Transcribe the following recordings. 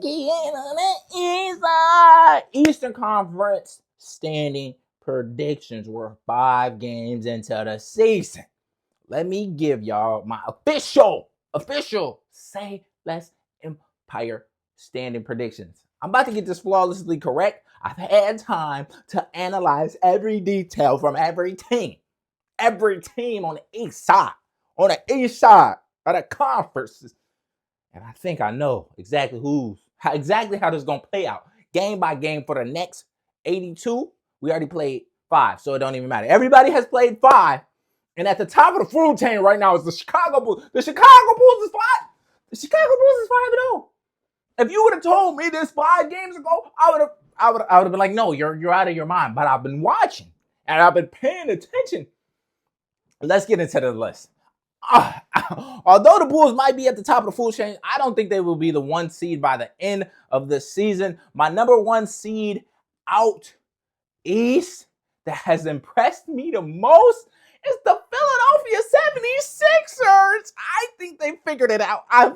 Milwaukee on the east side. Eastern Conference standing predictions. We're 5 games into the season. Let me give y'all my official Say Less Empire standing predictions. I'm about to get this flawlessly correct. I've had time to analyze every detail from every team on the east side of the conferences. And I think I know exactly how this is going to play out. Game by game for the next 82. We already played 5, so it don't even matter. Everybody has played 5. And at the top of the food chain right now is the Chicago Bulls. The Chicago Bulls is 5. The Chicago Bulls is 5-0. If you would have told me this 5 games ago, I would have been like, no, you're out of your mind. But I've been watching and I've been paying attention. Let's get into the list. Although the Bulls might be at the top of the food chain, I don't think they will be the 1 seed by the end of the season. My number 1 seed out east that has impressed me the most is the Philadelphia 76ers. I think they figured it out. I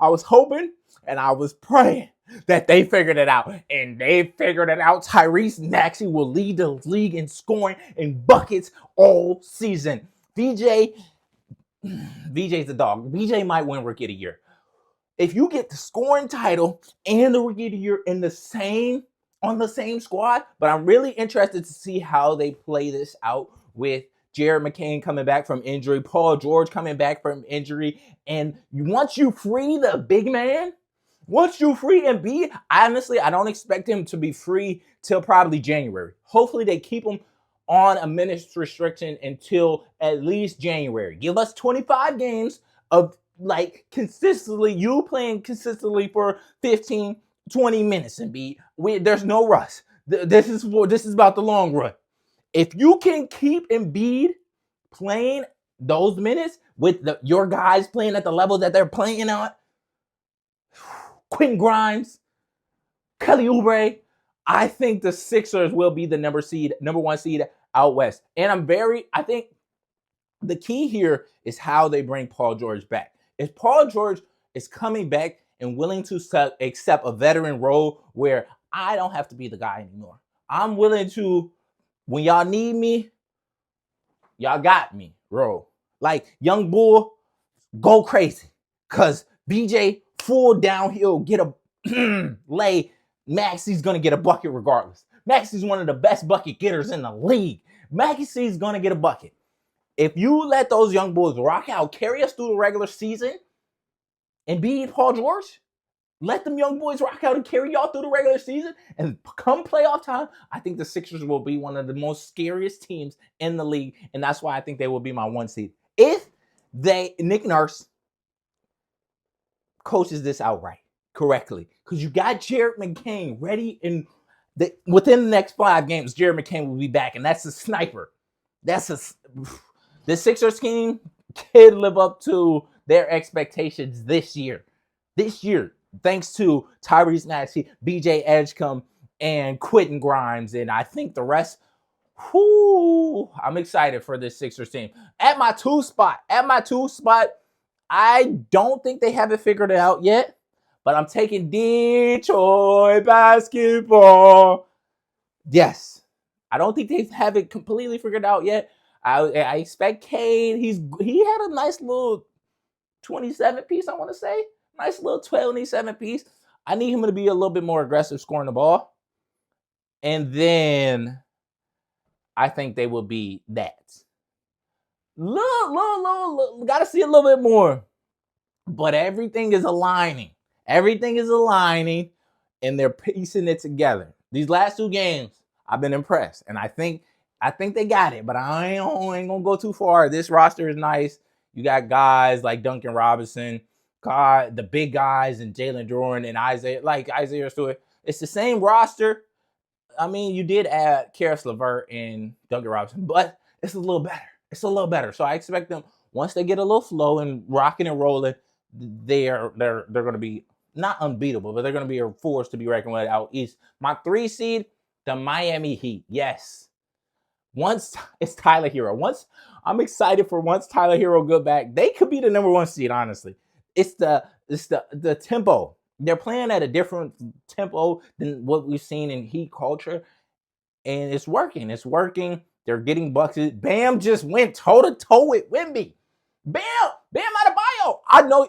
was hoping and I was praying that they figured it out, and they figured it out. Tyrese Maxey will lead the league in scoring and buckets all season. VJ's the dog. VJ might win Rookie of the Year. If you get the scoring title and the Rookie of the Year on the same squad, but I'm really interested to see how they play this out with Jared McCain coming back from injury, Paul George coming back from injury, and once you free the big man, once you free Embiid, honestly, I don't expect him to be free till probably January. Hopefully they keep him on a minutes restriction until at least January. Give us 25 games of consistently, you playing consistently for 15, 20 minutes, Embiid. There's no rush. This is about the long run. If you can keep Embiid playing those minutes with your guys playing at the level that they're playing at, Quentin Grimes, Kelly Oubre, I think the Sixers will be the number 1 seed out west. And I think the key here is how they bring Paul George back. If Paul George is coming back and willing to accept a veteran role where I don't have to be the guy anymore. I'm willing to, when y'all need me, y'all got me, bro. Like, young bull, go crazy. Because BJ, full downhill, get a lay. Maxey's going to get a bucket regardless. Maxey's one of the best bucket getters in the league. Maxey's going to get a bucket. If you let those young bulls rock out, carry us through the regular season, and beat Paul George, let them young boys rock out and carry y'all through the regular season, and come playoff time, I think the Sixers will be one of the most scariest teams in the league, and that's why I think they will be my 1 seed. If Nick Nurse coaches this outright correctly, because you got Jared McCain ready, and within the next 5 games, Jared McCain will be back, and that's a sniper. The Sixers team can live up to their expectations this year. Thanks to Tyrese Maxey, BJ Edgecombe, and Quentin Grimes, and I think the rest. I'm excited for this Sixers team. At my 2 spot, I don't think they have it figured out yet, but I'm taking Detroit basketball. Yes, I don't think they have it completely figured out yet. I expect Cade. He had a nice little 27 piece, I want to say. Nice little 27 piece. I need him to be a little bit more aggressive scoring the ball. And then I think they will be that. Got to see a little bit more. But everything is aligning. And they're piecing it together. These last 2 games, I've been impressed. And I think they got it, but I ain't gonna go too far. This roster is nice. You got guys like Duncan Robinson, the big guys, and Jalen Duren and Isaiah Stewart. It's the same roster. I mean, you did add Karis LeVert and Duncan Robinson, but it's a little better. So I expect them, once they get a little flow and rocking and rolling, they're going to be not unbeatable, but they're going to be a force to be reckoned with out east. My 3 seed, the Miami Heat. Yes. Once it's Tyler Hero. I'm excited for once Tyler Hero go back. They could be the number 1 seed, honestly. It's the tempo. They're playing at a different tempo than what we've seen in Heat culture, and it's working. It's working. They're getting buckets. Bam just went toe to toe with Wemby. Bam, Bam Adebayo. I know.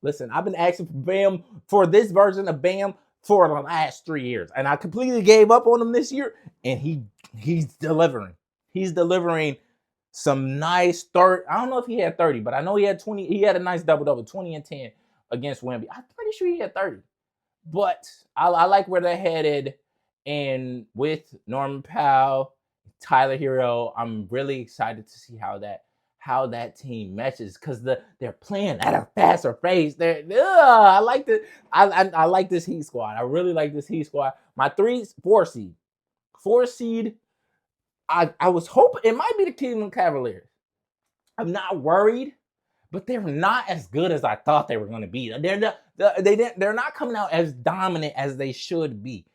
Listen, I've been asking for Bam for this version of Bam for the last 3 years, and I completely gave up on him this year. And he's delivering. He's delivering some nice third. I don't know if he had 30, but I know he had 20. He had a nice double, 20 and 10 against Wemby. I'm pretty sure he had 30. But I like where they're headed. And with Norman Powell, Tyler Hero, I'm really excited to see how that team meshes, because they're playing at a faster pace. I like this. I like this Heat squad. I really like this Heat squad. My 4 seed. 4 seed. I was hoping it might be the Cleveland Cavaliers. I'm not worried, but they're not as good as I thought they were going to be. They're not coming out as dominant as they should be.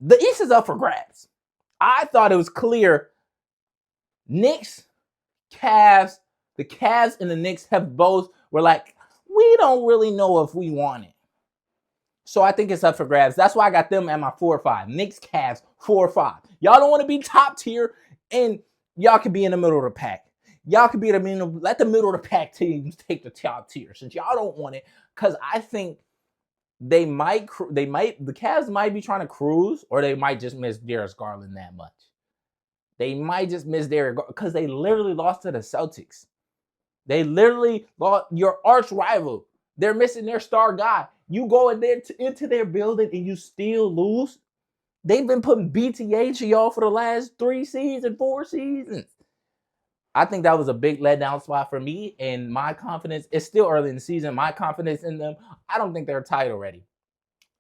The East is up for grabs. I thought it was clear. Knicks, Cavs, the Cavs and the Knicks were like, we don't really know if we want it. So I think it's up for grabs. That's why I got them at my 4 or 5. Knicks, Cavs, 4 or 5. Y'all don't want to be top tier, and y'all can be in the middle of the pack. Y'all can be let the middle of the pack teams take the top tier, since y'all don't want it. Because I think the Cavs might be trying to cruise, or they might just miss Darius Garland that much. They might just miss Darius Garland, because they literally lost to the Celtics. They literally lost your arch rival. They're missing their star guy. You go in there into their building and you still lose. They've been putting BTA to y'all for the last 4 seasons. I think that was a big letdown spot for me, and my confidence, it's still early in the season. My confidence in them, I don't think they're title ready.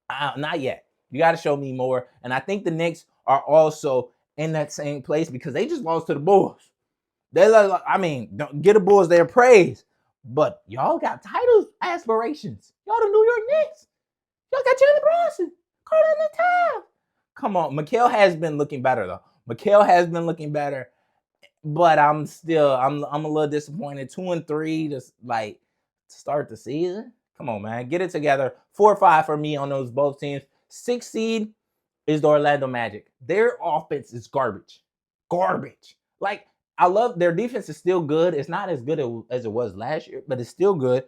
Not yet. You got to show me more. And I think the Knicks are also in that same place, because they just lost to the Bulls. Don't get the Bulls their praise, but y'all got title aspirations. Y'all the New York Knicks. Y'all got Jalen Brunson, Carl Towns. Come on, Mikal has been looking better though. Mikal has been looking better, but I'm a little disappointed. 2-3 to start the season. Come on, man, get it together. 4 or 5 for me on those both teams. 6 seed is the Orlando Magic. Their offense is garbage. Like, I love their defense is still good. It's not as good as it was last year, but it's still good.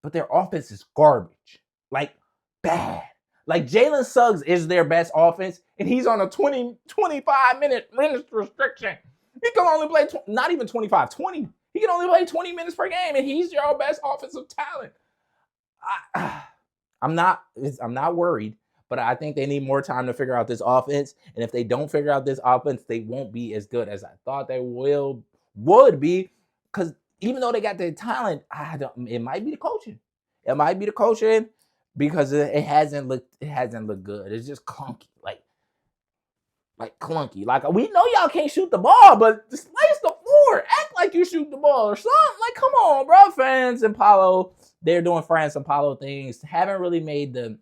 But their offense is garbage. Like, bad. Like, Jalen Suggs is their best offense, and he's on a 25 minute restriction. He can only play, not even 25, 20. He can only play 20 minutes per game, and he's your best offensive talent. I'm not worried, but I think they need more time to figure out this offense. And if they don't figure out this offense, they won't be as good as I thought they would be. Because even though they got the talent, it might be the coaching. It might be the coaching, because it hasn't looked good. It's just clunky, like clunky. Like, we know y'all can't shoot the ball, but displace the floor. Act like you shoot the ball or something. Like, come on, bro. Fans and Paulo, they're doing France and Paulo things. Haven't really made the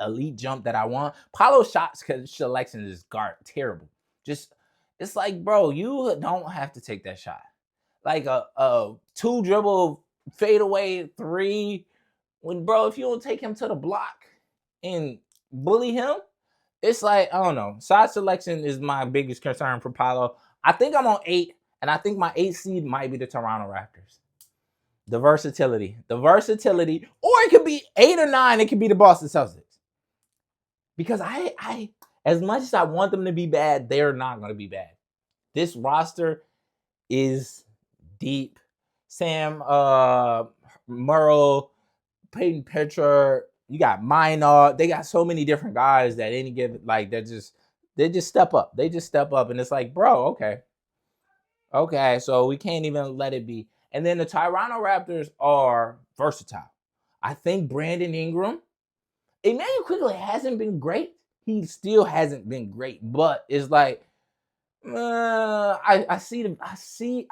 elite jump that I want. Paulo's shot selection is terrible. Just, it's like, bro, you don't have to take that shot. Like a 2-dribble fadeaway 3. If you don't take him to the block and bully him, it's like, I don't know. Shot selection is my biggest concern for Paulo. I think I'm on 8, and I think my 8 seed might be the Toronto Raptors. The versatility, or it could be 8 or 9. It could be the Boston Celtics. Because I as much as I want them to be bad, they're not going to be bad. This roster is deep. Sam Merle, Peyton Pritchard, you got Minor. They got so many different guys that any given, like, they just step up. They just step up, and it's like, bro, okay, so we can't even let it be. And then the Toronto Raptors are versatile. I think Brandon Ingram, Emmanuel Quigley hasn't been great. He still hasn't been great, but it's like, I can see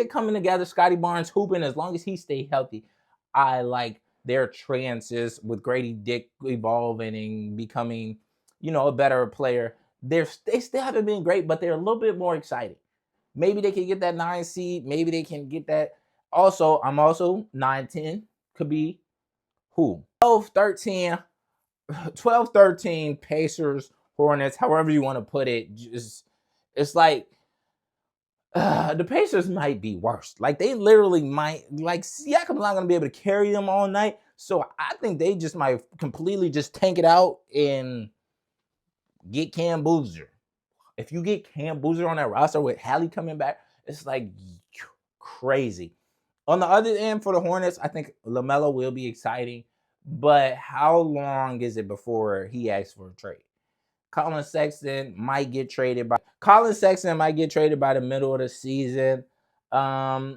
it coming together. Scotty Barnes hooping, as long as he stay healthy. I like their trances with Grady Dick evolving and becoming, a better player. They still haven't been great, but they're a little bit more exciting. Maybe they can get that 9 seed. Maybe they can get that. Also, I'm also 9-10 could be who? 12-13 12-13 Pacers, Hornets, however you want to put it. Just, it's like the Pacers might be worse. Like they literally might, like Siakam's not gonna be able to carry them all night. So I think they just might completely just tank it out and get Cam Boozer. If you get Cam Boozer on that roster with Hallie coming back, it's like crazy. On the other end for the Hornets, I think LaMelo will be exciting, but how long is it before he asks for a trade? Colin Sexton might get traded by the middle of the season. I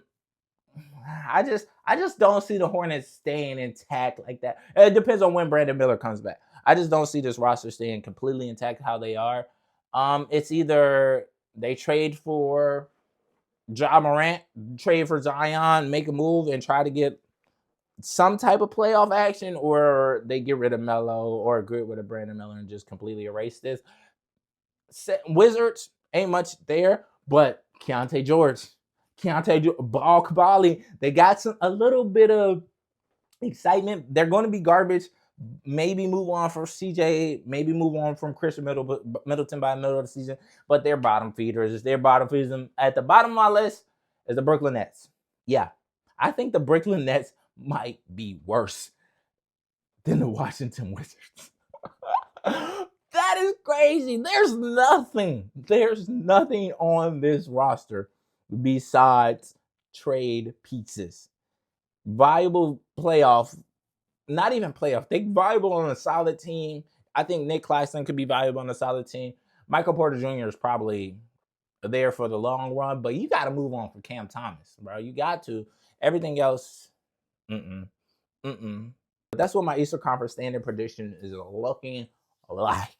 just don't see the Hornets staying intact like that. It depends on when Brandon Miller comes back. I just don't see this roster staying completely intact how they are. It's either they trade for Ja Morant, trade for Zion, make a move and try to get some type of playoff action, or they get rid of Melo or get rid of Brandon Miller and just completely erase this. Wizards ain't much there, but Keontae George, Ball Kabali, they got a little bit of excitement. They're going to be garbage. Maybe move on from CJ, maybe move on from Chris Middleton by the middle of the season, but they're bottom feeders. It's their bottom feeders. At the bottom of my list is the Brooklyn Nets. Yeah, I think the Brooklyn Nets might be worse than the Washington Wizards. That is crazy. There's nothing on this roster besides trade pieces. Viable playoff. Not even playoff. They viable on a solid team. I think Nick Claxton could be valuable on a solid team. Michael Porter Jr. is probably there for the long run, but you got to move on for Cam Thomas, bro. You got to. Everything else, But that's what my Eastern Conference standing prediction is looking like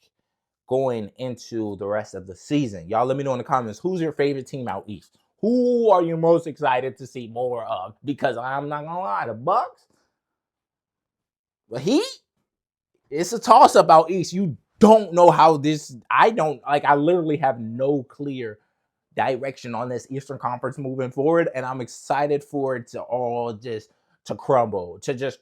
going into the rest of the season. Y'all let me know in the comments, who's your favorite team out East? Who are you most excited to see more of? Because I'm not going to lie, the Bucks, the Heat, it's a toss-up out East. You don't know how this, I literally have no clear direction on this Eastern Conference moving forward, and I'm excited for it to all just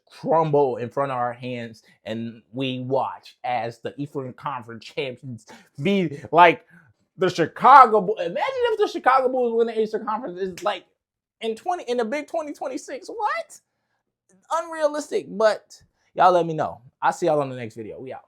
crumble in front of our hands, and we watch as the Eastern Conference champions be like the Chicago Bulls. Imagine if the Chicago Bulls win the Eastern Conference. Is like in the big 2026. What? Unrealistic, but y'all let me know. I'll see y'all on the next video. We out.